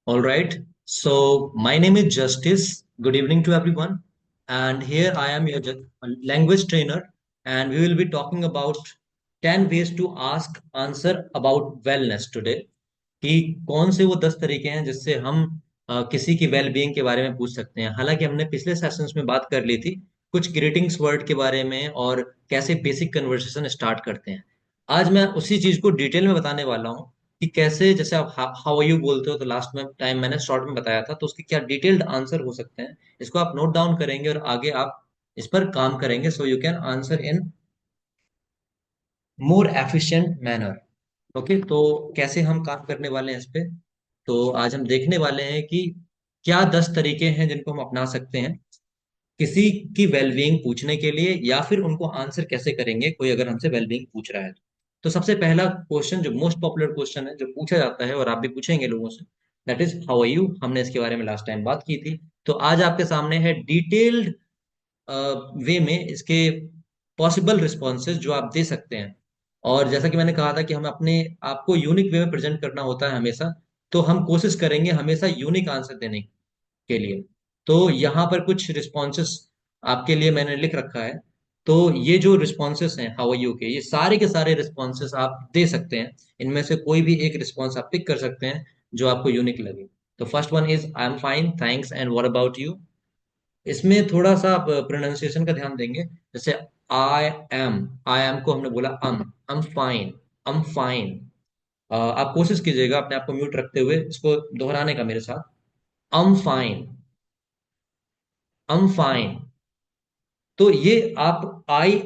All right. So my name is Justice. Good evening to everyone. And here I am your language trainer, and we will be talking about 10 ways to ask answer about wellness today. कि कौन से वो 10 तरीके हैं जिससे हम किसी की वेल बीइंग के बारे में पूछ सकते हैं। हालांकि हमने पिछले सेशंस में बात कर ली थी कुछ ग्रीटिंग्स वर्ड के बारे में और कैसे बेसिक कन्वर्सेशन स्टार्ट करते हैं। आज मैं उसी चीज को डिटेल में बताने वाला हूँ कि कैसे, जैसे आप हाउ आर यू बोलते हो तो लास्ट में टाइम मैंने शॉर्ट में बताया था, तो उसके क्या डिटेल्ड आंसर हो सकते हैं। इसको आप नोट डाउन करेंगे और आगे आप इस पर काम करेंगे, so you can answer in more efficient manner. Okay, तो कैसे हम काम करने वाले हैं इस पे। तो आज हम देखने वाले हैं कि क्या 10 तरीके हैं जिनको हम अपना सकते हैं किसी की वेलबींग पूछने के लिए, या फिर उनको आंसर कैसे करेंगे कोई अगर हमसे वेलबींग पूछ रहा है। तो सबसे पहला क्वेश्चन जो मोस्ट पॉपुलर क्वेश्चन है जो पूछा जाता है और आप भी पूछेंगे लोगों से, that is how are you. हमने इसके बारे में लास्ट टाइम बात की थी। तो आज आपके सामने है डिटेल्ड वे में इसके पॉसिबल रिस्पॉन्सेज जो आप दे सकते हैं। और जैसा कि मैंने कहा था कि हम अपने आप को यूनिक वे में प्रेजेंट करना होता है हमेशा, तो हम कोशिश करेंगे हमेशा यूनिक आंसर देने के लिए। तो यहाँ पर कुछ रिस्पॉन्सेस आपके लिए मैंने लिख रखा है। तो ये जो रिस्पॉन्सेस हैं हाउ आर यू के, ये सारे के सारे रिस्पॉन्सेस आप दे सकते हैं। इनमें से कोई भी एक रिस्पॉन्स आप पिक कर सकते हैं जो आपको यूनिक लगे। तो first one is I am fine thanks and what about you. इसमें थोड़ा सा आप प्रोनाउंसिएशन का ध्यान देंगे। जैसे आई एम, आई एम को हमने बोला अम फाइन, अम फाइन। आप कोशिश कीजिएगा अपने आप को म्यूट रखते हुए इसको दोहराने का मेरे साथ। अम फाइन, अम फाइन। तो ये आप आई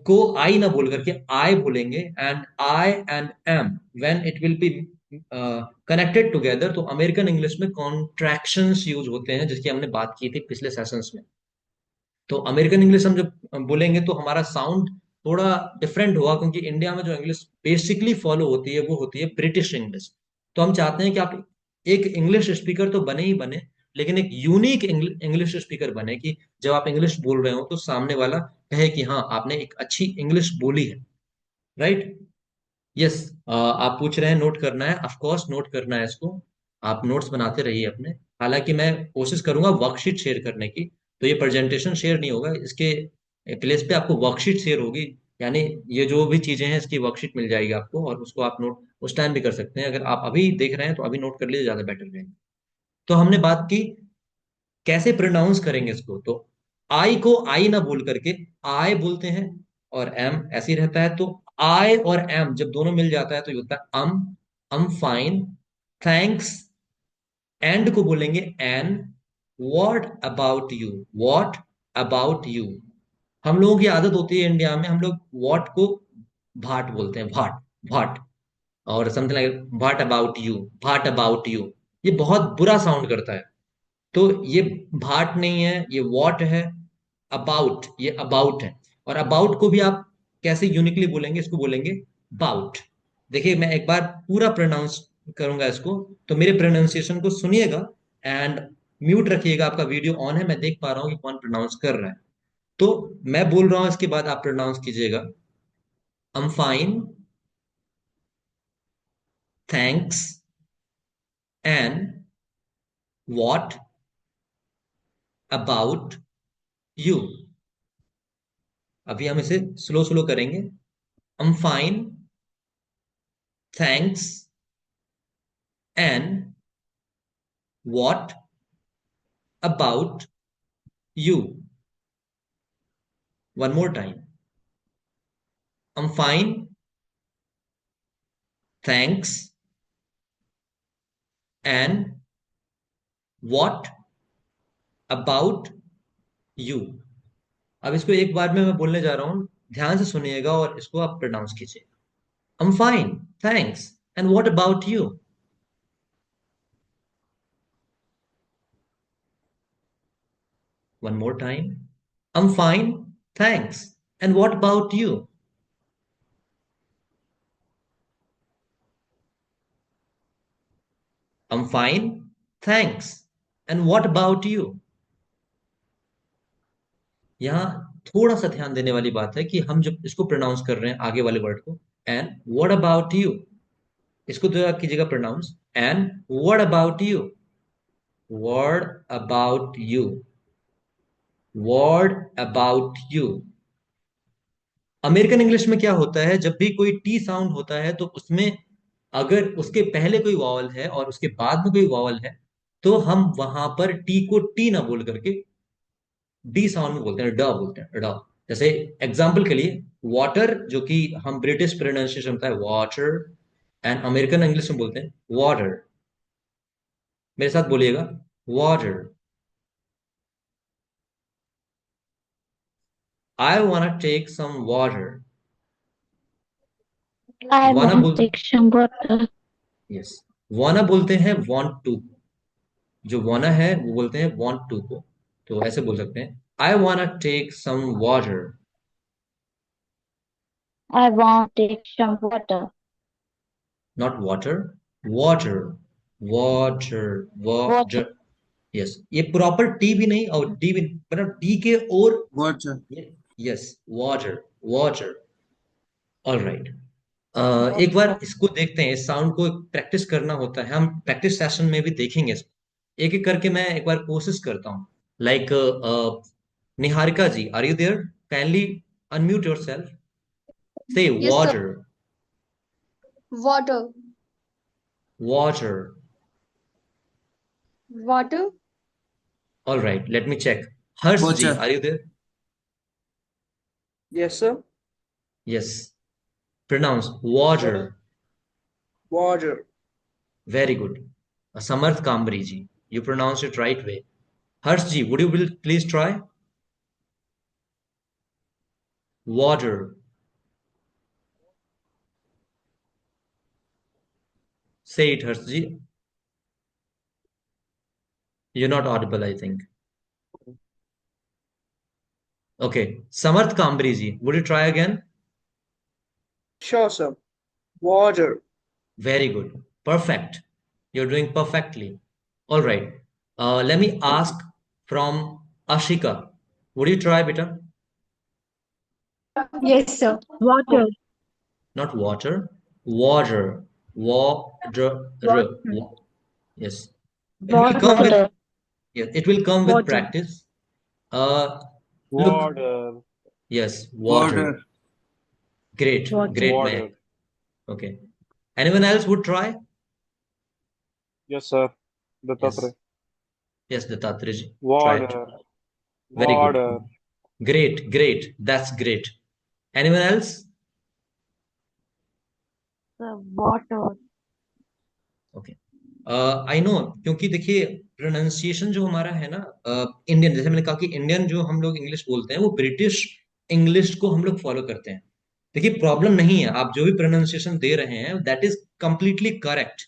को आई ना बोल करके आई बोलेंगे, and I and M when it will be connected together, तो अमेरिकन इंग्लिश में कॉन्ट्रैक्शंस यूज होते हैं जिसकी हमने बात की थी पिछले सेशंस में। तो अमेरिकन इंग्लिश हम जब बोलेंगे तो हमारा साउंड थोड़ा डिफरेंट होगा, क्योंकि इंडिया में जो इंग्लिश बेसिकली फॉलो होती है वो होती है ब्रिटिश इंग्लिश। तो हम चाहते हैं कि आप एक इंग्लिश स्पीकर तो बने ही बने, लेकिन एक यूनिक इंग्लिश स्पीकर बने कि जब आप इंग्लिश बोल रहे हो तो सामने वाला कहे कि हाँ आपने एक अच्छी इंग्लिश बोली है। राइट। यस। आप पूछ रहे हैं नोट करना है, ऑफ कोर्स नोट करना है इसको। आप नोट्स बनाते रहिए अपने। हालांकि मैं कोशिश करूंगा वर्कशीट शेयर करने की, तो ये प्रेजेंटेशन शेयर नहीं होगा, इसके प्लेस पे आपको वर्कशीट शेयर होगी। यानी ये जो भी चीजें हैं इसकी वर्कशीट मिल जाएगी आपको, और उसको आप नोट उस टाइम भी कर सकते हैं। अगर आप अभी देख रहे हैं तो अभी नोट कर लीजिए, ज्यादा बेटर रहेगा। तो हमने बात की कैसे प्रोनाउंस करेंगे इसको। तो आई को आई ना बोल करके आई बोलते हैं, और एम ऐसे ही रहता है। तो आई और एम जब दोनों मिल जाता है तो ये होता है अम फाइन थैंक्स। एंड को बोलेंगे n, what about you, what about you. हम लोगों की आदत होती है इंडिया में, हम लोग व्हाट को भाट बोलते हैं, भाट भाट। और समथिंग लाइक भाट अबाउट यू, भाट अबाउट यू। ये बहुत बुरा साउंड करता है। तो ये भाट नहीं है, ये वॉट है। अबाउट, ये अबाउट है। और अबाउट को भी आप कैसे यूनिकली बोलेंगे, इसको बोलेंगे बाउट। देखिए मैं एक बार पूरा प्रोनाउंस करूंगा इसको, तो मेरे प्रोनाउंसिएशन को सुनिएगा एंड म्यूट रखिएगा। आपका वीडियो ऑन है, मैं देख पा रहा हूँ कि कौन प्रोनाउंस कर रहा है। तो मैं बोल रहा हूं, इसके बाद आप प्रोनाउंस कीजिएगा। I'm fine, thanks, and what about you। अभी हम इसे स्लो स्लो करेंगे। I'm fine, thanks, and what about you। One more time। I'm fine, thanks, and what about you। अब इसको एक बार में मैं बोलने जा रहा हूं, ध्यान से सुनिएगा और इसको आप प्रोनाउंस कीजिए। I'm fine, thanks, and what about you। One more time। I'm fine, thanks, and what about you। I'm fine, thanks, and what about you। यहाँ थोड़ा सा ध्यान देने वाली बात है कि हम जब इसको प्रोनाउंस कर रहे हैं आगे वाले वर्ड को, एंड व्हाट अबाउट यू, इसको तो आप कीजिएगा pronouns and what about you. Word about you, word about you. American English में क्या होता है, जब भी कोई टी साउंड होता है तो उसमें अगर उसके पहले कोई वॉवल है और उसके बाद में कोई वॉवल है, तो हम वहां पर टी को टी ना बोल करके डी साउंड में बोलते हैं, ड बोलते हैं, ड। जैसे एग्जाम्पल के लिए वाटर, जो कि हम ब्रिटिश प्रोनाउंसिएशन होता है वाटर, एंड अमेरिकन इंग्लिश में बोलते हैं वाटर। मेरे साथ बोलिएगा, water. I wanna take some water. I वाना want बोल, to take some water. Yes, वाना बोलते हैं वांट टू। जो वाना है वो बोलते हैं वांट टू को। तो ऐसे बोल सकते हैं, I wanna take some water. I want to take some water. Not water, water, water, Water. Water. Yes, ये प्रॉपर टी भी नहीं और डी भी, मतलब टी के और, water. Yes, water, water. Alright, एक बार Water. इसको देखते हैं, इस साउंड को प्रैक्टिस करना होता है, हम प्रैक्टिस सेशन में भी देखेंगे इसको। एक एक करके मैं एक बार कोशिश करता हूँ। Like Niharika ji, are you there? Kindly unmute yourself, से Yes, sir. Water, Water. Water. Water. Alright, let me check. Harsh ji, water. Are you there? Yes, sir. Yes, pronounce water. Water. Very good. Samarth Kamri ji, you pronounce it right way. Harsh ji, would you will please try water? Say it, Harshji. You're not audible, I think. Okay. Samarth Kambri ji, would you try again? Sure, sir. Water. Very good. Perfect. You're doing perfectly. All right. Let me ask from Ashika. Would you try, beta? Yes, sir. Water. Not water. Water. Water. Water. Yes. It will come with, Water. yes, it will come with Water. practice. Uh, look, Water, yes, water. Water. Great. Water. Great, Mayank. water. Okay. Anyone else would try? Yes, sir. Yes. Dattatreya. Yes, Dattatreya ji. Try it. Water, Very good. water. Great, great. That's great. Anyone else? The water. Okay. I know, क्योंकि देखिए pronunciation जो हमारा है ना, Indian, जैसे मैंने कहा कि इंडियन जो हम लोग इंग्लिश बोलते हैं वो ब्रिटिश इंग्लिश को हम लोग फॉलो करते हैं। देखिए प्रॉब्लम नहीं है, आप जो भी प्रोनाउंसिएशन दे रहे हैं दैट इज कंप्लीटली करेक्ट,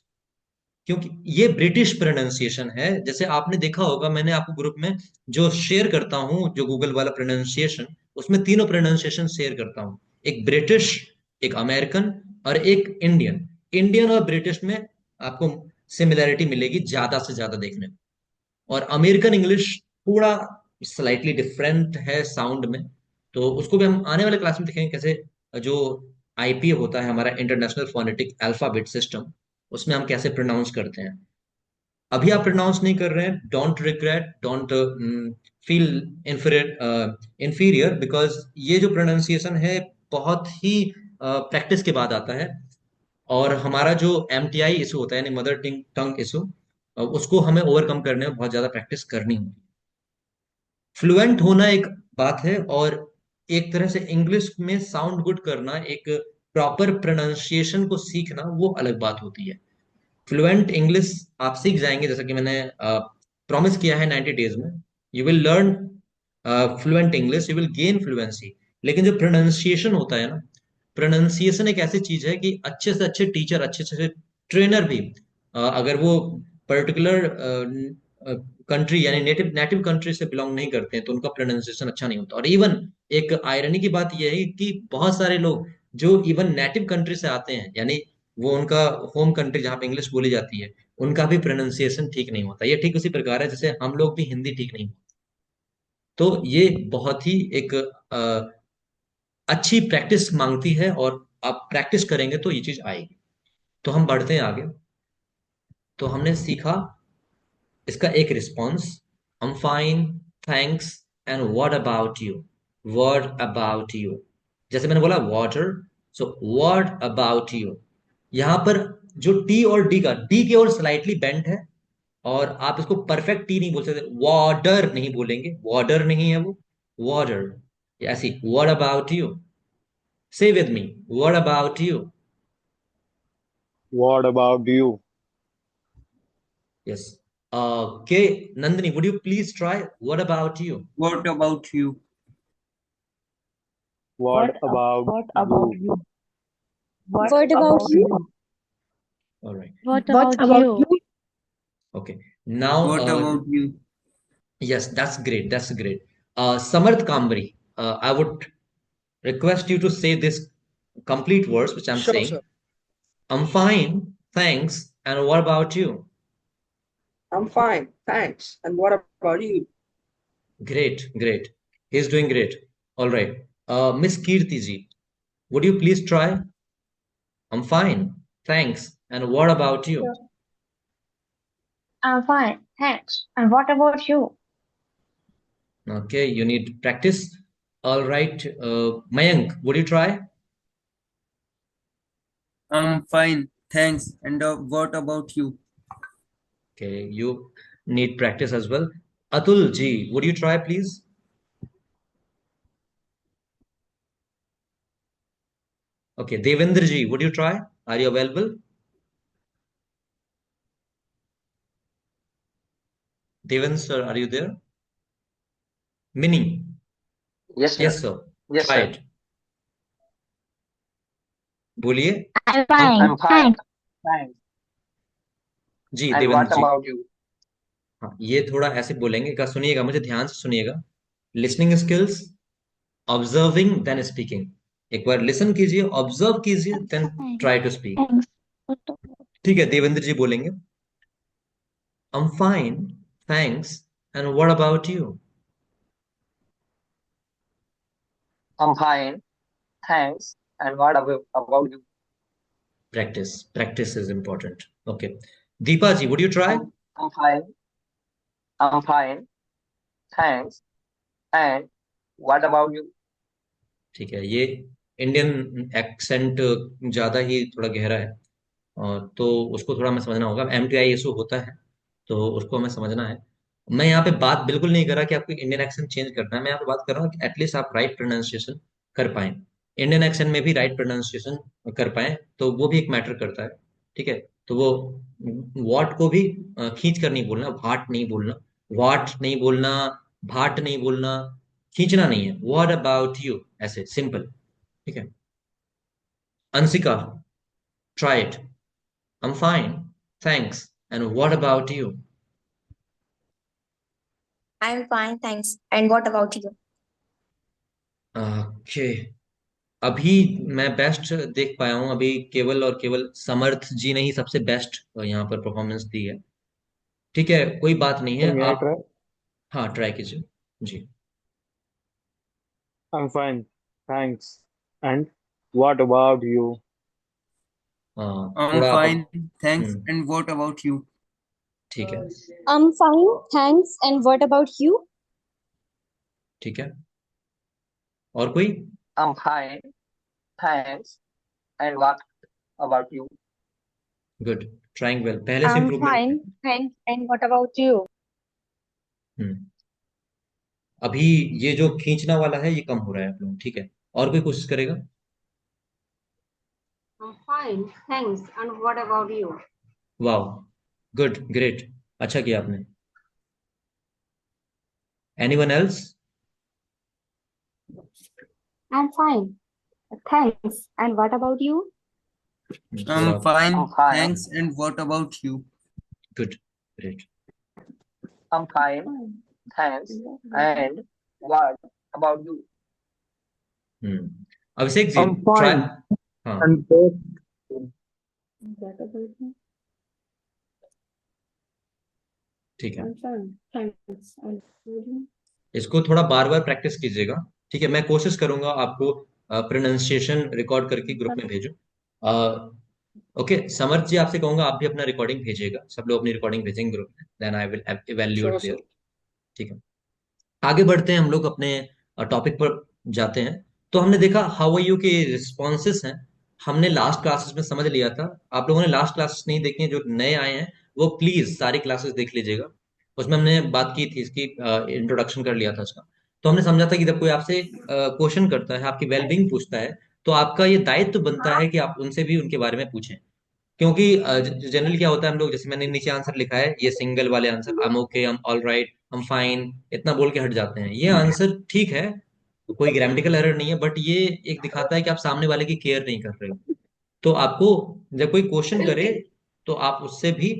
क्योंकि ये ब्रिटिश प्रोनाउंसिएशन है। जैसे आपने देखा होगा, मैंने आपको ग्रुप में जो शेयर करता हूँ, जो गूगल वाला प्रोनाउंसिएशन, उसमें तीनों प्रोनाउंसिएशन शेयर करता हूँ, एक ब्रिटिश, एक अमेरिकन और एक इंडियन। इंडियन और ब्रिटिश में आपको सिमिलैरिटी मिलेगी ज्यादा से ज्यादा देखने में, और अमेरिकन इंग्लिश थोड़ा स्लाइटली डिफरेंट है साउंड में। तो उसको भी हम आने वाले क्लास में देखेंगे कैसे, जो आईपी होता है हमारा, इंटरनेशनल फोनेटिक अल्फाबेट सिस्टम, उसमें हम कैसे प्रोनाउंस करते हैं। अभी आप प्रोनाउंस नहीं कर रहे हैं, don't regret, don't feel inferior, inferior, because ये जो प्रोनाउंसिएशन है बहुत ही प्रैक्टिस के बाद आता है। और हमारा जो एमटीआई इशू होता है, यानी मदर टंग इशू, उसको हमें ओवरकम करने में बहुत ज्यादा प्रैक्टिस करनी होगी। फ्लुएंट होना एक बात है, और एक तरह से इंग्लिश में साउंड गुड करना, एक प्रॉपर प्रोनाउंसिएशन को सीखना, वो अलग बात होती है। फ्लुएंट इंग्लिश आप सीख जाएंगे, जैसा कि मैंने प्रॉमिस किया है 90 डेज में, you will learn fluent English, you will gain fluency. लेकिन जो प्रोनाउंसिएशन होता है ना, प्रोनाउंसिएशन एक ऐसी चीज है कि अच्छे से अच्छे टीचर, अच्छे से ट्रेनर भी, अगर वो पर्टिकुलर कंट्री यानी नेटिव नेटिव कंट्री से बिलोंग नहीं करते हैं, तो उनका प्रोनाउंसिएशन अच्छा नहीं होता। और इवन एक आयरनी की बात यह है कि बहुत सारे लोग जो इवन नेटिव कंट्री से आते हैं, यानी वो उनका होम कंट्री जहाँ पे इंग्लिश बोली जाती है, उनका भी प्रोनाउंसिएशन ठीक नहीं होता। ये ठीक उसी प्रकार है जैसे हम लोग भी हिंदी ठीक नहीं। तो ये बहुत ही एक अच्छी प्रैक्टिस मांगती है, और आप प्रैक्टिस करेंगे तो ये चीज आएगी। तो हम बढ़ते हैं आगे। तो हमने सीखा इसका एक response, I'm fine, thanks, and what about you? What about you? जैसे मैंने बोला water, so what about you? यहां पर जो टी और डी का, डी की ओर स्लाइटली बेंट है, और आप इसको परफेक्ट टी नहीं बोल सकते, वाटर नहीं बोलेंगे, वाटर नहीं है वो, वाटर। ऐसी, what about you, say with me, what about you. What about you? Yes, K Nandini, would you please try, what about you? What about you? What about What about you? you? What about you? Alright, What What about about you? you? Okay, now What about you? yes, that's great, that's great. Samarth Kambri, I would request you to say this complete words which I'm Sure, saying. sir. I'm fine, thanks, and what about you? I'm fine, thanks. And what about you? Great, great. He's doing great. All right. Miss Kirti ji, would you please try? I'm fine, thanks, and what about you? Sure. I'm fine, thanks. And what about you? Okay, you need practice. All right. Mayank, would you try? I'm fine, thanks. And what about you? Okay, you need practice as well. Atul ji, would you try, please? Okay, Devendra ji, would you try? Are you available? Devendra sir, are you there? Mini, Yes, sir. yes sir. Yes, Try sir. it. बोलिए। I'm I'm fine, fine. thanks. Thanks. Ji And Devendra what ji, about you? हाँ ये थोड़ा ऐसे बोलेंगे का, सुनिएगा, मुझे ध्यान से सुनिएगा। Listening skills, observing then speaking. एक बार लिसन कीजिए, ऑब्जर्व कीजिए, I'm then fine, try to speak. thanks. What about ठीक है, देवेंद्र जी बोलेंगे, I'm fine, thanks, and what about you? I'm fine. Thanks. And what about you? Practice is important. Okay, Deepa ji, would you try? I'm fine. I'm fine. Thanks. And what about you? ठीक है, ये Indian accent ज्यादा ही थोड़ा गहरा है, और तो उसको थोड़ा हमें समझना होगा। एमटीआई इशू होता है, तो उसको हमें समझना है। मैं यहाँ पे बात बिल्कुल नहीं कर रहा कि आपको इंडियन एक्सेंट चेंज करना है, मैं यहाँ पे बात कर रहा हूँ कि एटलीस्ट आप राइट प्रोनाउंसिएशन कर पाए, इंडियन एक्सेंट में भी राइट प्रोनाउंसिएशन कर पाए, तो वो भी एक मैटर करता है। ठीक है, तो वो वॉट को भी खींच कर नहीं बोलना, भाट नहीं बोलना, वाट नहीं बोलना, भाट नहीं बोलना, खींचना नहीं है। व्हाट अबाउट यू, ऐसे सिंपल। ठीक है, Anshika, try it. I'm fine, thanks. And what about you? I'm fine, thanks. And what about you? Okay. अभी मैं बेस्ट देख पाया हूँ, अभी केवल और केवल समर्थ जी ने ही सबसे बेस्ट यहाँ पर परफॉर्मेंस दी है। ठीक है, कोई बात नहीं Sir, है, may I आप try? हाँ ट्राई कीजिए जी। I'm fine. Thanks. And what about you? I'm थोड़ा आप fine, thanks. And what about you? ठीक है, I'm fine, thanks. And what about you? ठीक है, और कोई? I'm fine. Thanks. And what about you? Good, trying well, पहले से I'm improvement. fine, thanks. And what about you? हम्म, अभी ये जो खींचना वाला है ये कम हो रहा है आप लोग। ठीक है, और कोई कोशिश करेगा? I'm fine, thanks. And what about you? वाह, गुड, ग्रेट, अच्छा किया आपने। Anyone else? I'm fine, thanks. And what about you? I'm fine, I'm fine. thanks. And what about you? Good, great. I'm fine. Thanks. And what about you? Abhishek ji, I'm try. fine. हाँ And What about you? ठीक है, I'm fine, thanks. And what about you? इसको थोड़ा बार बार practice कीजिएगा। ठीक है, मैं कोशिश करूंगा आपको प्रोनाउंसिएशन रिकॉर्ड करके ग्रुप में भेजूं। ओके, समर्थ जी आपसे कहूंगा आप भी अपना रिकॉर्डिंग भेजिएगा, सब लोग अपनी रिकॉर्डिंग भेजेंगे ग्रुप में, then I will Sure, evaluate there. sir. ठीक है, आगे बढ़ते हैं हम लोग अपने टॉपिक पर जाते हैं। तो हमने देखा हाउ आर यू के रिस्पॉन्सेस हैं, हमने लास्ट क्लासेस में समझ लिया था। आप लोगों ने लास्ट क्लासेस नहीं देखी हैं, जो नए आए हैं वो प्लीज सारी क्लासेस देख लीजिएगा। उसमें हमने बात की थी, इसकी इंट्रोडक्शन कर लिया था उसका। तो हमने समझा था कि जब कोई आपसे क्वेश्चन करता है, आपकी वेलबींग पूछता है, तो आपका ये दायित्व बनता है कि आप उनसे भी उनके बारे में पूछें। क्योंकि जनरली क्या होता है, हम लोग जैसे मैंने नीचे आंसर लिखा है, ये सिंगल वाले answer, I am okay, I am all right, I am fine, इतना बोल के हट जाते हैं। ये आंसर ठीक है, कोई ग्रामेटिकल एरर नहीं है, बट ये एक दिखाता है कि आप सामने वाले की केयर नहीं कर रहे हो। तो आपको जब कोई क्वेश्चन करे तो आप उससे भी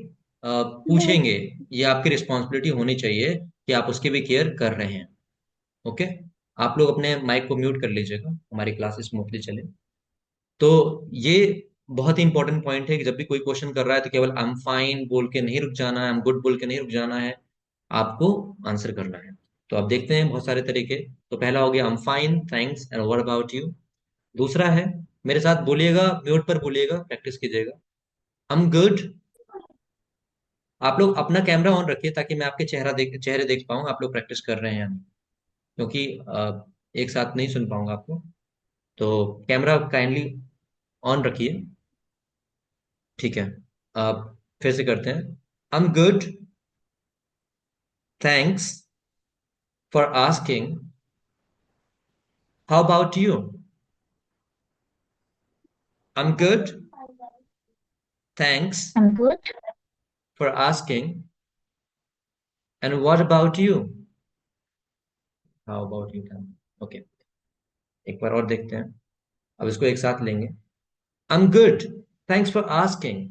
पूछेंगे, ये आपकी रिस्पॉन्सिबिलिटी होनी चाहिए कि आप उसकी भी केयर कर रहे हैं। ओके, आप लोग अपने माइक को म्यूट कर लीजिएगा, हमारी क्लास स्मूथली चले। तो ये बहुत ही इंपॉर्टेंट पॉइंट है कि जब भी कोई क्वेश्चन कर रहा है तो केवल आई एम फाइन बोल के नहीं रुक जाना है, आई एम गुड बोल के नहीं रुक जाना है, आपको आंसर करना है। तो आप देखते हैं बहुत सारे तरीके। तो पहला हो गया I am fine thanks and what about you. दूसरा है, मेरे साथ बोलिएगा, म्यूट पर बोलिएगा, प्रैक्टिस कीजिएगा, आई एम गुड। आप लोग अपना कैमरा ऑन रखिए ताकि मैं आपके चेहरे देख पाऊँ आप लोग प्रैक्टिस कर रहे हैं या नहीं, क्योंकि एक साथ नहीं सुन पाऊंगा आपको। तो कैमरा काइंडली ऑन रखिए। ठीक है, आप फिर से करते हैं, I am good thanks for asking, how about you. I am good thanks I'm good. For asking and what about you, how about you. Okay, एक बार और देखते हैं, अब इसको एक साथ लेंगे। I am good thanks for asking,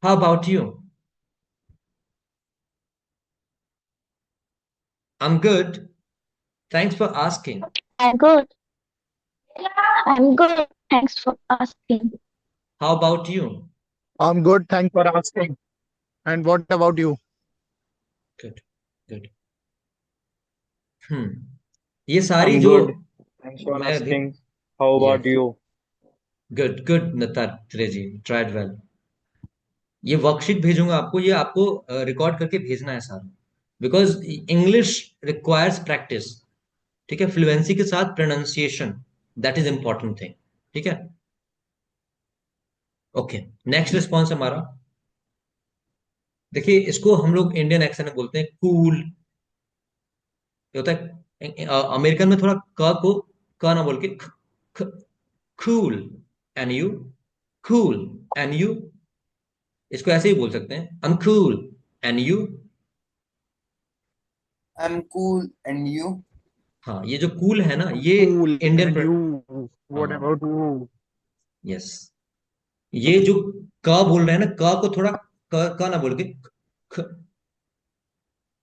how about you. I am good thanks for asking, I'm good. I'm good. Thanks for asking. How about you. I'm good. Thanks for asking. And what about you? Good, good. ये सारी I'm जो good. Thanks for मैं भी, asking. How about यस, you? Good good नतात्रे ji, tried well. ये worksheet भेजूंगा आपको, ये आपको रिकॉर्ड करके भेजना है सारा, बिकॉज इंग्लिश रिक्वायर्स प्रैक्टिस। ठीक है, फ्लुएंसी के साथ pronunciation, that is important thing. ठीक है, ओके। नेक्स्ट रिस्पॉन्स हमारा, देखिए इसको हम लोग इंडियन एक्सेंट में बोलते हैं कूल। ये होता है अमेरिकन में थोड़ा क को क ना बोल के cool and you, cool and you, इसको ऐसे ही बोल सकते हैं, I am cool and you. I'm cool, and you? हाँ, ये जो कूल है ना, ये Cool. Indian, And you? What हाँ, about you? यस, ये जो क बोल रहे हैं ना, क को थोड़ा क ना बोल के ख,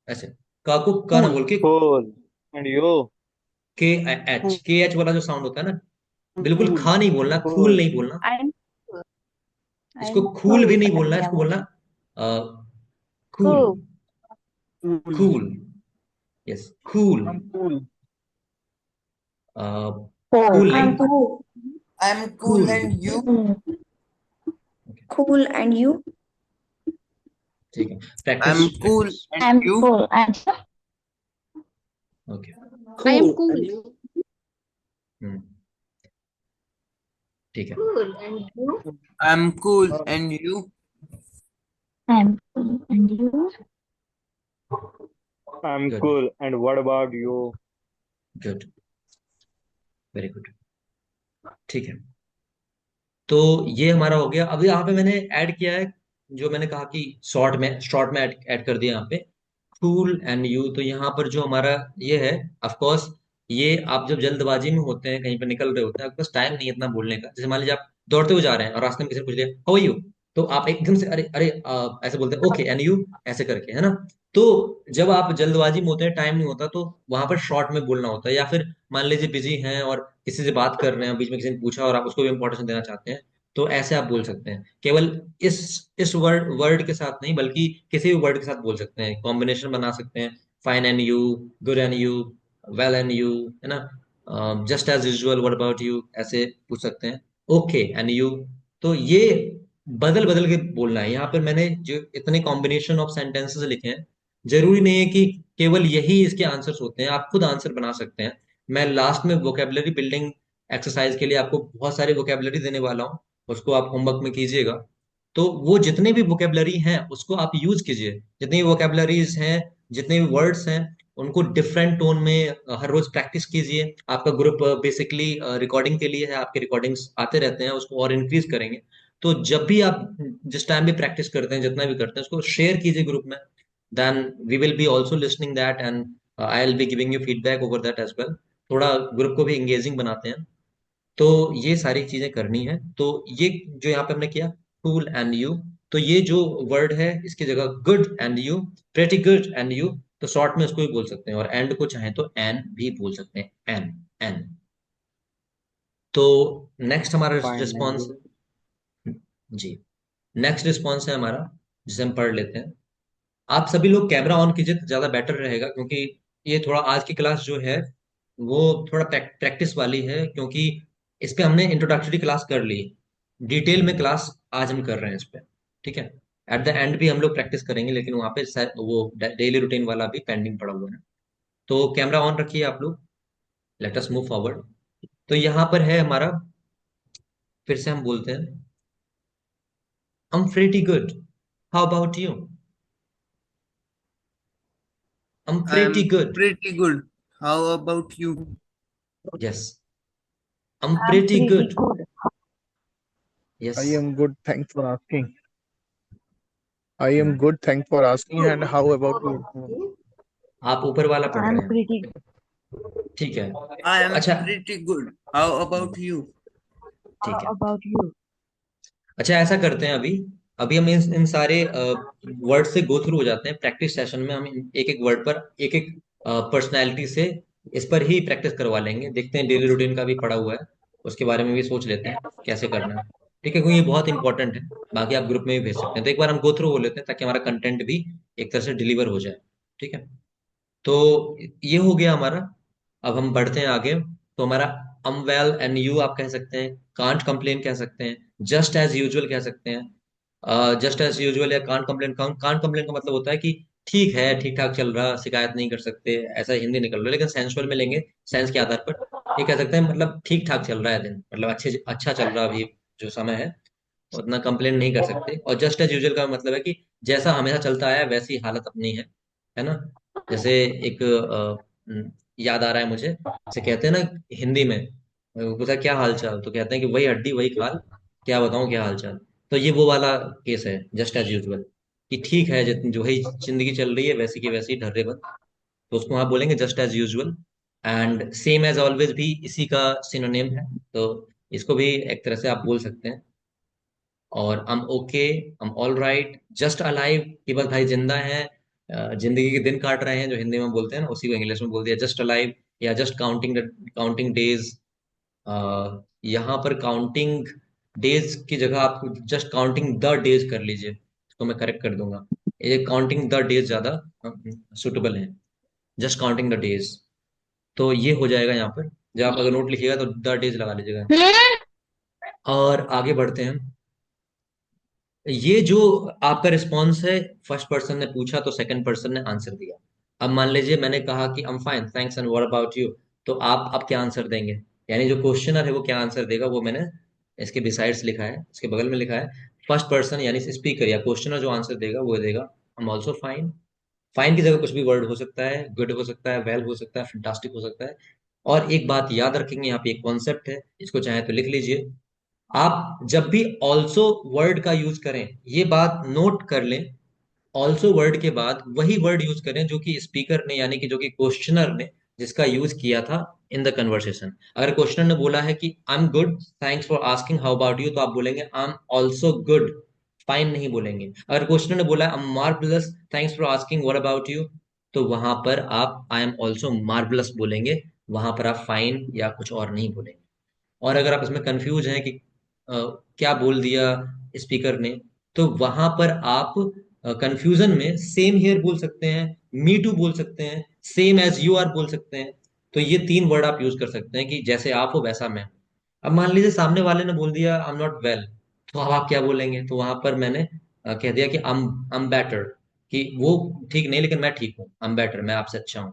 ऐसे, क को क ना Cool. बोल के Cool. And you? के एच वाला जो साउंड होता है ना, बिल्कुल Cool. खा नहीं बोलना, खूल Cool. नहीं बोलना, I'm इसको I'm खूल भी cool, नहीं बोलना, Ananya इसको बोल। बोलना cool, Cool. Cool. Cool, yes, cool, I'm cool. Cool. Cool I'm नहीं, cool. I'm cool, cool. and you? Cool. And you? ठीक है, practice I'm cool, practice. and I'm you? cool. And okay, I am Cool. cool. And you? ठीक है, Cool. And you? I'm cool, Uh, and you? I'm cool. And you? I'm good cool. And what about you? Good, very good. ठीक है, तो ये हमारा हो गया। अब यहाँ पे मैंने ऐड किया है, जो मैंने कहा कि शॉर्ट में ऐड कर दिया यहाँ पे, कूल एंड यू। तो यहाँ पर जो हमारा ये है, ऑफ कोर्स ये आप जब जल्दबाजी में होते हैं, कहीं पर निकल रहे होते हैं, आपके पास टाइम नहीं है इतना बोलने का। जैसे मान लीजिए आप दौड़ते हुए जा रहे हैं और रास्ते में किसी ने पूछ लिया हाउ आर यू, तो आप एकदम से अरे अरे ऐसे बोलते हैं ओके एंड यू, ऐसे करके, है ना। तो जब आप जल्दबाजी में होते हैं, टाइम नहीं होता, तो वहां पर शॉर्ट में बोलना होता है। या फिर मान लीजिए बिजी हैं और किसी से बात कर रहे हैं, बीच में किसी ने पूछा और आप उसको भी इंपॉर्टेंस देना चाहते हैं, तो ऐसे आप बोल सकते हैं। केवल इस इस वर्ड के साथ नहीं, बल्कि किसी भी वर्ड के साथ बोल सकते हैं, कॉम्बिनेशन बना सकते हैं, fine and you, good and you, well and you, है ना, just as usual, what about you, ऐसे पूछ सकते हैं, ओके एंड यू। तो ये बदल बदल के बोलना है। यहाँ पर मैंने जो इतने कॉम्बिनेशन ऑफ सेंटेंसेस लिखे हैं, जरूरी नहीं है कि केवल यही इसके आंसर्स होते हैं, आप खुद आंसर बना सकते हैं। मैं लास्ट में वोकेबलरी बिल्डिंग एक्सरसाइज के लिए आपको बहुत सारी वोकेबलरी देने वाला हूँ, उसको आप होमवर्क में कीजिएगा। तो वो जितने भी वोकेबलरी हैं उसको आप यूज कीजिए, जितनी भी वोकेबलरीज हैं, जितने भी वर्ड्स हैं, उनको डिफरेंट टोन में हर रोज प्रैक्टिस कीजिए। आपका ग्रुप बेसिकली रिकॉर्डिंग के लिए है, आपके रिकॉर्डिंग्स आते रहते हैं, उसको और इंक्रीज करेंगे। तो जब भी आप जिस टाइम भी प्रैक्टिस करते हैं, जितना भी करते हैं, उसको शेयर कीजिए ग्रुप में। Then we will be also listening that and I will be giving you feedback over that as well. थोड़ा ग्रुप को भी एंगेजिंग बनाते हैं। तो ये सारी चीजें करनी है। तो ये जो यहाँ पे हमने किया, कूल एंड यू, तो ये जो वर्ड है इसकी जगह good and you, pretty good and you, तो शॉर्ट में उसको भी बोल सकते हैं, और एंड को चाहे तो एन भी बोल सकते हैं, एन एन। तो नेक्स्ट हमारा Fine. And response, you? जी, नेक्स्ट रिस्पॉन्स है हमारा, जिसे हम पढ़ लेते हैं। आप सभी लोग कैमरा ऑन कीजिए तो ज्यादा बेटर रहेगा, क्योंकि ये थोड़ा आज की क्लास जो है वो थोड़ा प्रैक्टिस वाली है, क्योंकि इस पे हमने इंट्रोडक्टरी क्लास कर ली, डिटेल में क्लास आज हम कर रहे हैं इस पे। ठीक है, एट द एंड भी हम लोग प्रैक्टिस करेंगे, लेकिन वहाँ पे वो डेली रूटीन वाला भी पेंडिंग पड़ा हुआ है। तो कैमरा ऑन रखिए आप लोग, लेट अस मूव फॉरवर्ड। तो यहाँ पर है हमारा, फिर से हम बोलते हैं, I'm pretty good. How about you? I'm I pretty am good. pretty good. How about you? Yes. I'm I'm pretty pretty good. good. I Yes. am good. Thanks for asking. I Hmm. am good. Thanks for asking. And Good. how about How you? about you? आप ऊपर वाला पढ़ रहे I'm हैं। pretty ठीक है। I am अच्छा। pretty good. How about you? ठीक How है। about you? अच्छा, ऐसा करते हैं, अभी अभी हम इन सारे वर्ड से गो थ्रू हो जाते हैं। प्रैक्टिस सेशन में हम एक एक वर्ड पर एक एक पर्सनैलिटी से इस पर ही प्रैक्टिस करवा लेंगे। देखते हैं, डेली रूटीन का भी पड़ा हुआ है, उसके बारे में भी सोच लेते हैं कैसे करना है। ठीक है, क्योंकि ये बहुत इंपॉर्टेंट है। बाकी आप ग्रुप में भी भेज सकते हैं। तो एक बार हम गो थ्रू हो लेते हैं, ताकि हमारा कंटेंट भी एक तरह से डिलीवर हो जाए। ठीक है, तो ये हो गया हमारा। अब हम बढ़ते हैं आगे। तो हमारा अम वेल एंड यू आप कह सकते हैं, कांट कंप्लेन कह सकते हैं, जस्ट एज यूजुअल कह सकते हैं। जस्ट एज यूजुअल या कांट कंप्लेन, कांट कंप्लेन का मतलब होता है कि ठीक है, ठीक ठाक चल रहा, शिकायत नहीं कर सकते, ऐसा हिंदी निकल रहा है। लेकिन सेंसुअल में लेंगे, सेंस के आधार पर ये कह सकते हैं, मतलब ठीक ठाक चल रहा है दिन, मतलब अच्छा चल रहा अभी जो समय है, उतना कंप्लेन नहीं कर सकते। और जस्ट एज यूजुअल का मतलब है कि जैसा हमेशा चलता आया है वैसी हालत अपनी है ना। जैसे एक याद आ रहा है मुझे, जैसे कहते हैं ना हिंदी में, पूछा क्या हाल चाल, तो कहते हैं कि वही हड्डी वही खाल, क्या बताऊं क्या हाल चाल। तो ये वो वाला केस है, जस्ट एज यूजुअल, कि ठीक है, जो वही जिंदगी चल रही है वैसी की वैसी ढर्रे बंद, तो उसको आप बोलेंगे just as usual. And same as always भी इसी का सिनोनिम है, तो इसको भी एक तरह से आप बोल सकते हैं। और I'm okay, I'm all right, just alive कि बस भाई जिंदा है, जिंदगी के दिन काट रहे हैं, जो हिंदी में बोलते हैं ना, उसी को इंग्लिश में बोल दिया जस्ट अलाइव। या जस्ट काउंटिंग डेज, यहाँ पर काउंटिंग डेज की जगह आप जस्ट काउंटिंग द डेज कर लीजिए, इसको मैं करेक्ट कर दूंगा। ये काउंटिंग द डेज ज्यादा सुटेबल है, जस्ट काउंटिंग द डेज। तो ये हो जाएगा यहाँ पर। जब आप अगर नोट लिखिएगा तो द डेज लगा लीजिएगा। और आगे बढ़ते हैं। ये जो आपका रिस्पॉन्स है, फर्स्ट पर्सन ने पूछा तो सेकंड पर्सन ने आंसर दिया। अब मान लीजिए मैंने कहा कि I am fine thanks and what about you, तो आप क्या आंसर देंगे? यानी जो क्वेश्चनर है वो क्या आंसर देगा, वो मैंने इसके बिसाइड्स लिखा है, इसके बगल में लिखा है। फर्स्ट पर्सन यानी स्पीकर या क्वेश्चनर जो आंसर देगा वो देगा I am also fine. Fine की जगह कुछ भी वर्ड हो सकता है, गुड हो सकता है, वेल हो सकता है, फैंटास्टिक हो सकता है। और एक बात याद रखेंगे, यहाँ पे एक कॉन्सेप्ट है, इसको चाहे तो लिख लीजिए। आप जब भी ऑल्सो वर्ड का यूज करें, ये बात नोट कर लें, ऑल्सो वर्ड के बाद वही वर्ड यूज करें जो कि स्पीकर ने, यानी कि जो कि क्वेश्चनर ने जिसका यूज किया था इन द कन्वर्सेशन। अगर क्वेश्चनर ने बोला है कि I am good thanks for asking how about you, तो आप बोलेंगे I am also good, fine नहीं बोलेंगे। अगर क्वेश्चनर ने बोला I am marvellous thanks for asking what about you, तो वहां पर आप आई एम ऑल्सो मार्वलस बोलेंगे, वहां पर आप फाइन या कुछ और नहीं बोलेंगे। और अगर आप इसमें कंफ्यूज हैं कि क्या बोल दिया स्पीकर ने, तो वहां पर आप कंफ्यूजन में सेम हियर बोल सकते हैं, मी टू बोल सकते हैं, सेम एज यू आर बोल सकते हैं। तो ये तीन वर्ड आप यूज कर सकते हैं कि जैसे आप हो वैसा मैं। अब मान लीजिए सामने वाले ने बोल दिया आई एम नॉट वेल, तो अब आप क्या बोलेंगे? तो वहां पर मैंने कह दिया कि I'm बेटर, कि वो ठीक नहीं लेकिन मैं ठीक हूँ, I'm बेटर, मैं आपसे अच्छा हूँ।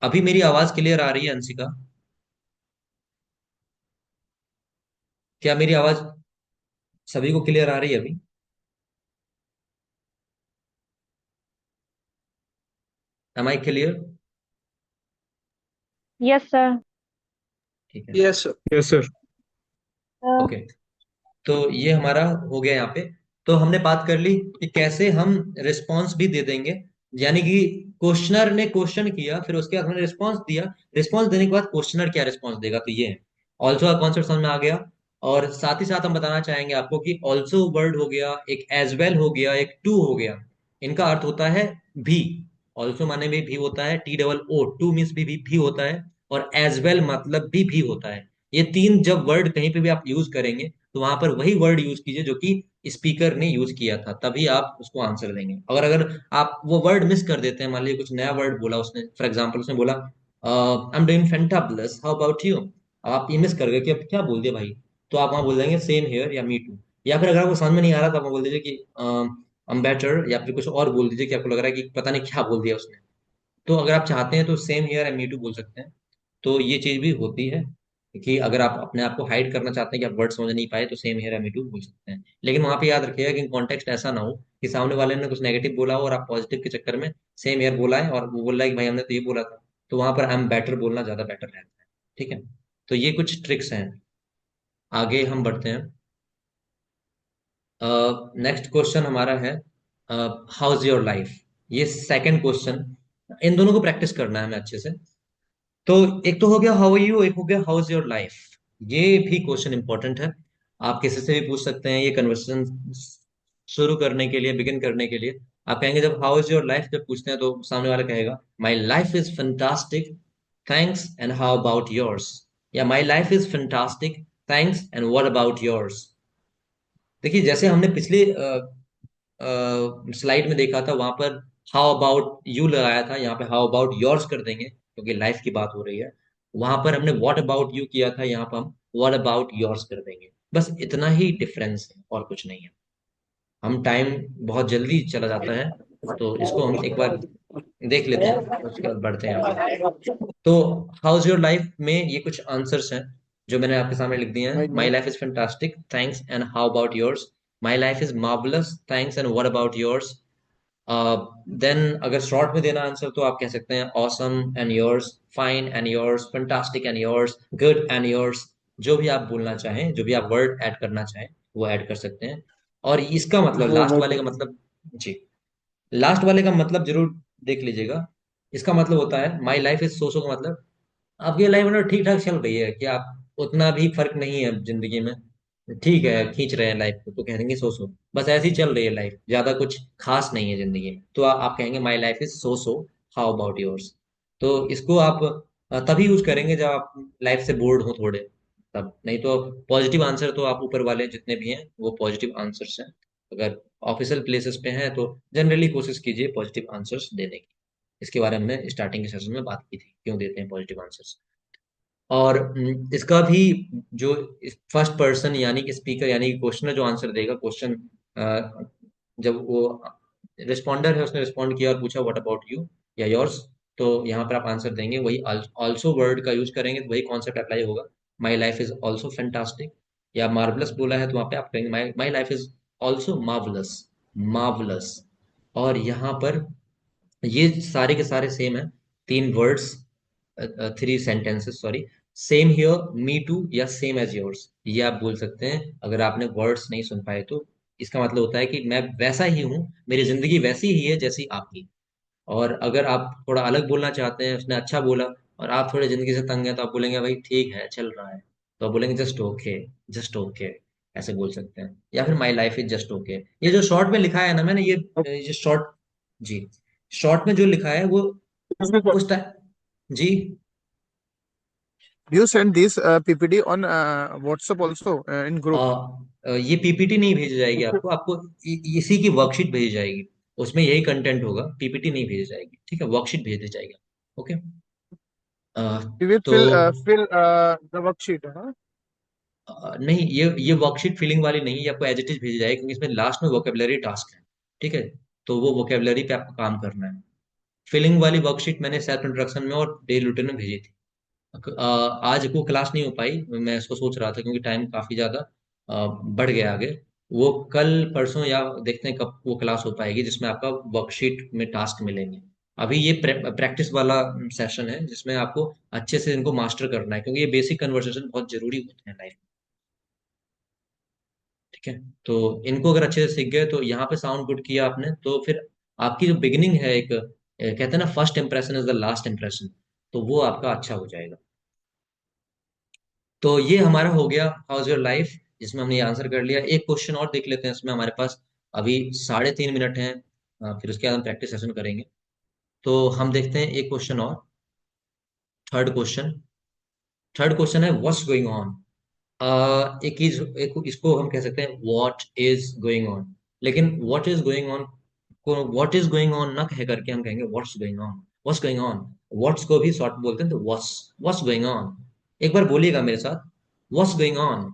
अभी मेरी आवाज क्लियर आ रही है अंशिका? क्या मेरी आवाज सभी को क्लियर आ रही है अभी? Am I clear? Yes, sir. ठीक है, Yes, sir. Yes, sir. Okay. तो ये हमारा हो गया यहाँ पे। तो हमने बात कर ली कि कैसे हम रिस्पॉन्स भी दे देंगे, यानी कि क्वेश्चनर ने क्वेश्चन किया, फिर उसके बाद हमने रिस्पॉन्स दिया, रिस्पॉन्स देने के बाद क्वेश्चनर क्या रिस्पॉन्स देगा, तो ये है। ऑल्सो का कॉन्सेप्ट समझ में आ गया। और साथ ही साथ हम बताना चाहेंगे आपको कि ऑल्सो वर्ड हो गया, एक एज वेल हो गया, एक टू हो गया, इनका अर्थ होता है भी। ऑल्सो माने में भी होता है, TOO, टू मीन्स भी होता है, और एज वेल मतलब भी होता है। ये तीन जब वर्ड कहीं पे भी आप यूज करेंगे तो वहां पर वही वर्ड यूज कीजिए जो कि स्पीकर ने यूज किया था, तभी आप उसको आंसर देंगे। अगर अगर आप वो वर्ड मिस कर देते हैं, मान लीजिए कुछ नया वर्ड बोला उसने, फॉर एग्जांपल उसने बोला I am doing fantabulous, how about you, अब आप ये मिस कर गए कि अब क्या बोल दिया भाई, तो आप वहां बोल देंगे सेम हियर या मी टू। या फिर अगर आपको समझ में नहीं आ रहा तो आप वहाँ बोल दीजिए कि आई एम बेटर, या फिर कुछ और बोल दीजिए कि आपको लग रहा है कि पता नहीं क्या बोल दिया उसने। तो अगर आप चाहते हैं तो same here and me too बोल सकते हैं। तो ये चीज भी होती है कि अगर आप अपने आप को हाइड करना चाहते हैं कि आप वर्ड समझ नहीं पाए, तो same here and me too बोल सकते हैं। लेकिन वहां पे याद रखिएगा कि कॉन्टेक्स्ट ऐसा ना हो कि सामने वाले ने कुछ नेगेटिव बोला हो और आप पॉजिटिव के चक्कर में सेम हियर बोला है और वो बोल रहा है कि भाई हमने तो ये बोला था, तो वहां पर आई एम बेटर बोलना ज्यादा बेटर रहता है। ठीक है, तो ये कुछ ट्रिक्स हैं। आगे हम बढ़ते हैं। नेक्स्ट क्वेश्चन हमारा है हाउ इज योर लाइफ। ये सेकंड क्वेश्चन, इन दोनों को प्रैक्टिस करना है हमें अच्छे से। तो एक तो हो गया हाउ आर यू, एक हो गया हाउ इज योर लाइफ। ये भी क्वेश्चन इंपॉर्टेंट है, आप किसी से भी पूछ सकते हैं ये कन्वर्सेशन शुरू करने के लिए, बिगिन करने के लिए। आप कहेंगे जब हाउ इज योर लाइफ जब पूछते हैं तो सामने वाला कहेगा my life is fantastic, thanks and how about yours, या my life is fantastic, thanks and what about yours. देखिए जैसे हमने पिछले स्लाइड में देखा था, वहां पर हाउ अबाउट यू लगाया था, यहाँ पे हाउ अबाउट योर्स कर देंगे क्योंकि लाइफ की बात हो रही है। वहां पर हमने व्हाट अबाउट यू किया था, यहाँ पर हम व्हाट अबाउट योर्स कर देंगे। बस इतना ही डिफरेंस है और कुछ नहीं है। हम टाइम बहुत जल्दी चला जाता है, तो इसको हम एक बार देख लेते हैं, उसके बाद बढ़ते हैं आगे। तो हाउस योर लाइफ में ये कुछ आंसर्स हैं जो मैंने आपके सामने लिख दिए हैं। I my know. Life is fantastic, thanks and how about yours. My life is marvellous, thanks and what about yours. Then अगर शॉर्ट में देना आंसर तो आप कह सकते हैं awesome and yours, fine and yours, fantastic and yours, good and yours. जो भी आप बोलना चाहें, जो भी आप वर्ड ऐड करना चाहें वो ऐड कर सकते हैं। और इसका मतलब वो लास्ट मैं वाले का मतलब, जी, लास्ट वाले का मतलब जरूर देख लीजिएगा। इसका मतलब होता है माई लाइफ इज सो का मतलब आपकी लाइफ मतलब ठीक ठाक चल रही है, कि आप उतना भी फर्क नहीं है जिंदगी में, ठीक है, खींच रहे हैं लाइफ को, तो कह देंगे सो बस ऐसी चल रही है लाइफ, ज्यादा कुछ खास नहीं है जिंदगी में, तो आप कहेंगे माई life is so, how about yours. तो इसको आप तभी यूज करेंगे जब आप लाइफ से बोर्ड हो थोड़े, तब। नहीं तो पॉजिटिव आंसर तो आप ऊपर वाले जितने भी हैं वो पॉजिटिव आंसर्स हैं। अगर ऑफिशियल प्लेसेस पे हैं तो जनरली कोशिश कीजिए पॉजिटिव आंसर्स देने की। इसके बारे में हमने स्टार्टिंग के सेशन में बात की थी, क्यों देते हैं पॉजिटिव आंसर्स। और इसका भी जो फर्स्ट पर्सन यानी कि स्पीकर यानी कि क्वेश्चनर जो आंसर देगा, क्वेश्चन जब वो रिस्पॉन्डर है उसने रिस्पॉन्ड किया और पूछा व्हाट अबाउट यू या योर्स, तो यहाँ पर आप आंसर देंगे वही ऑल्सो वर्ड का यूज करेंगे, तो वही कॉन्सेप्ट अप्लाई होगा। माई लाइफ इज ऑल्सो फैंटास्टिक, या मार्वलस बोला है तो वहाँ पे आप कहेंगे माई life is also marvellous, marvellous. और यहाँ पर ये सारे के सारे सेम है, तीन words, three sentences sorry. Same here, me too, या सेम एज योर्स, ये आप बोल सकते हैं अगर आपने वर्ड्स नहीं सुन पाए तो। इसका मतलब होता है कि मैं वैसा ही हूँ, मेरी जिंदगी वैसी ही है जैसी आपकी। और अगर आप थोड़ा अलग बोलना चाहते हैं, उसने अच्छा बोला और आप थोड़े जिंदगी से तंग हैं, तो आप बोलेंगे भाई ठीक है चल रहा है, तो आप बोलेंगे जस्ट ओके, जस्ट ओके, ऐसे बोल सकते हैं। या फिर माई लाइफ इज जस्ट ओके। ये जो शॉर्ट में लिखा है ना मैंने, ये शॉर्ट, जी, शॉर्ट में जो लिखा है वो उस टाइम, जी। Do you send this PPT on WhatsApp also in group? ये PPT नहीं भेजी जाएगी आपको, आपको इसी की वर्कशीट भेजी जाएगी, उसमें यही कंटेंट होगा, PPT नहीं भेजी जाएगी, ठीक है, वर्कशीट भेज दी जाएगी। ओके, You will तो fill the worksheet, huh? नहीं, ये वर्कशीट फिलिंग वाली नहीं, ये आपको एज इट इज भेजी जाएगी, क्योंकि इसमें लास्ट में वोकेबलरी टास्क है। ठीक है, तो वो वोकेबलरी पे आपको काम करना है। फिलिंग वाली वर्कशीट मैंने सेल्फ इंट्रोडक्शन में और डेली रूटीन में भेजी थी। आज वो क्लास नहीं हो पाई, मैं इसको सोच रहा था, क्योंकि टाइम काफी ज्यादा बढ़ गया आगे। वो कल परसों या देखते हैं कब वो क्लास हो पाएगी जिसमें आपका वर्कशीट में टास्क मिलेंगे। अभी ये प्रैक्टिस वाला सेशन है जिसमें आपको अच्छे से इनको मास्टर करना है, क्योंकि ये बेसिक कन्वर्सेशन बहुत जरूरी होते हैं लाइफ में। ठीक है, तो इनको अगर अच्छे से सीख गए तो यहाँ पे साउंड गुड किया आपने, तो फिर आपकी जो बिगिनिंग है, एक कहते हैं ना, first impression is the last impression, तो वो आपका अच्छा हो जाएगा। तो ये हमारा हो गया हाउ इज योर लाइफ, जिसमें हमने ये आंसर कर लिया। एक क्वेश्चन और देख लेते हैं, इसमें हमारे पास अभी 3.5 मिनट हैं, फिर उसके बाद हम प्रैक्टिस सेशन करेंगे। तो हम देखते हैं एक क्वेश्चन और। थर्ड क्वेश्चन थर्ड क्वेश्चन है व्हाट्स गोइंग ऑन। एक इसको हम कह सकते हैं व्हाट इज गोइंग ऑन, लेकिन व्हाट इज गोइंग ऑन को व्हाट इज गोइंग ऑन ना कह करके हम कहेंगे what's going on. What's going on, what's को भी शॉर्ट बोलते हैं, तो व्हाट्स गोइंग ऑन। एक बार बोलिएगा मेरे साथ, what's going on,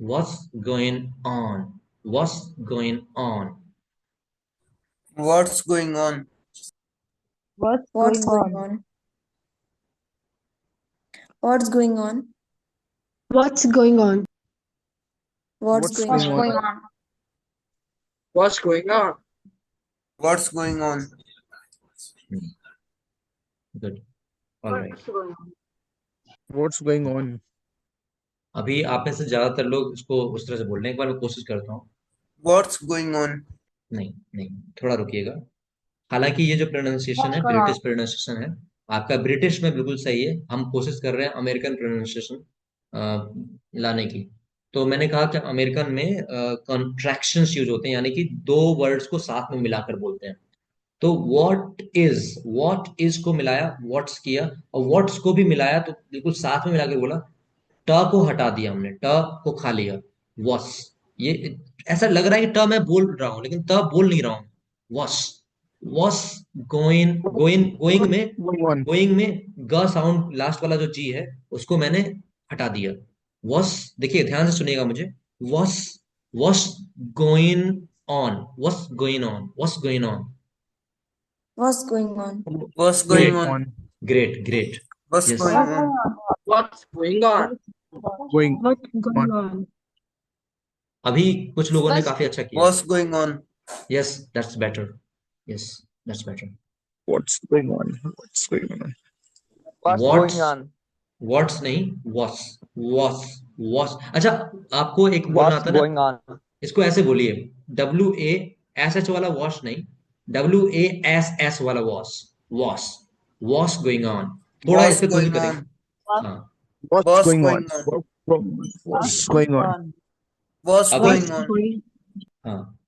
what's going on, what's going on। What's going on? What's What's going going on? on? What's going on? What's going on? What's What's going What's going on? on? going on? What's going on? What's going on? Good, alright. What's going on? What's going on? अभी आप में से ज्यादातर लोग इसको उस तरह से बोल रहे हैं, एक बार मैं कोशिश करता हूँ। What's going on? नहीं नहीं, थोड़ा रुकिएगा। हालांकि ये जो प्रोनाउंसिएशन What's है going ब्रिटिश on? प्रोनाउंसिएशन है, आपका ब्रिटिश में बिल्कुल सही है। हम कोशिश कर रहे हैं अमेरिकन प्रोनाउंसिएशन लाने की। तो मैंने कहा कि अमेरिकन में कॉन्ट्रैक्शंस यूज होते हैं, यानी कि दो वर्ड्स को साथ में मिलाकर बोलते हैं। तो वॉट इज को मिलाया, व्हाट्स किया, और व्हाट्स को भी मिलाया, तो बिल्कुल साथ में मिलाकर बोला। ट को हटा दिया हमने, ट को खा लिया, वॉस। ये ऐसा लग रहा है कि ट मैं बोल रहा हूं, लेकिन त बोल नहीं रहा हूं। वॉस, वॉस गोइंग, गोइंग में, Going on. ग साउंड लास्ट वाला जो जी है उसको मैंने हटा दिया। वॉस, देखिए ध्यान से सुनिएगा मुझे। What's, what's going on, what's going on, what's going on. What's going on? What's going great, Going on? on. Great, great. What's yes, going What's on? going on? What's going on? Going What's going on. on? अभी कुछ लोगों ने What's काफी अच्छा किया। What's going on? Yes, that's better, yes, that's better. What's going on? What's going on? What's what's, going on? What's नहीं, was, what's, was. अच्छा, आपको एक बोलना What's आता ना, going on? इसको ऐसे बोलिए, WASH वाला वॉश नहीं, WASS वाला what's, what's, what's going on. थोड़ा इस What's पे कोशिश going करेंगे। on? हाँ, What's What's going on? going on? What's going on? What's अभी, going What's on? going हाँ,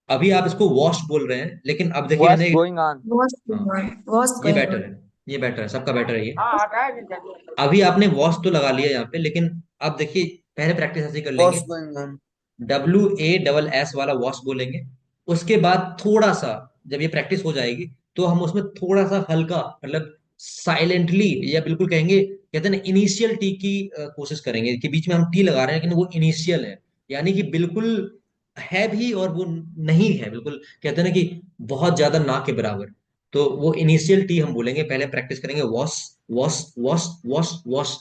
अभी आप इसको वॉश बोल रहे हैं, लेकिन अब देखिए What's मैंने, going on? What's going हाँ, on? What's ये going बेटर on? है, ये बेटर है, सबका बेटर है ये। हाँ हटाया नहीं। अभी आपने वॉश तो लगा लिया यहाँ पे, लेकिन अब देखिए पहले प्रैक्टिस ऐसे ही कर लेंगे। What's going on? WASS वाला वॉश बोलेंगे, उसके बाद थोड़ा सा, जब ये प्रैक्टिस हो जाएगी तो हम उसमें थोड़ा सा हल्का, मतलब साइलेंटली, या बिल्कुल कहेंगे, कहते हैं ना इनिशियल टी की कोशिश करेंगे, कि बीच में हम टी लगा रहे हैं लेकिन वो इनिशियल है, यानी कि बिल्कुल है भी और वो नहीं है, बिल्कुल कहते हैं ना कि बहुत ज्यादा ना के बराबर। तो वो इनिशियल टी हम बोलेंगे, पहले प्रैक्टिस करेंगे wash, wash, wash, wash, wash,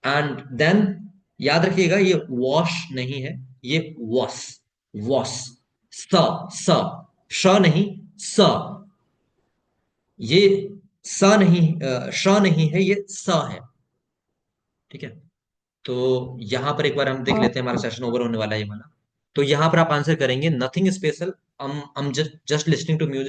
and then याद रखिएगा ये वॉश नहीं है, ये वॉस, वॉस। स, स, श नहीं, स। ये स नहीं, श नहीं है, ये स है। ठीक है, तो यहां पर एक बार हम देख लेते हैं, हमारा सेशन ओवर होने वाला है ये वाला। तो यहां पर आप आंसर करेंगे nothing special, I'm just listening to music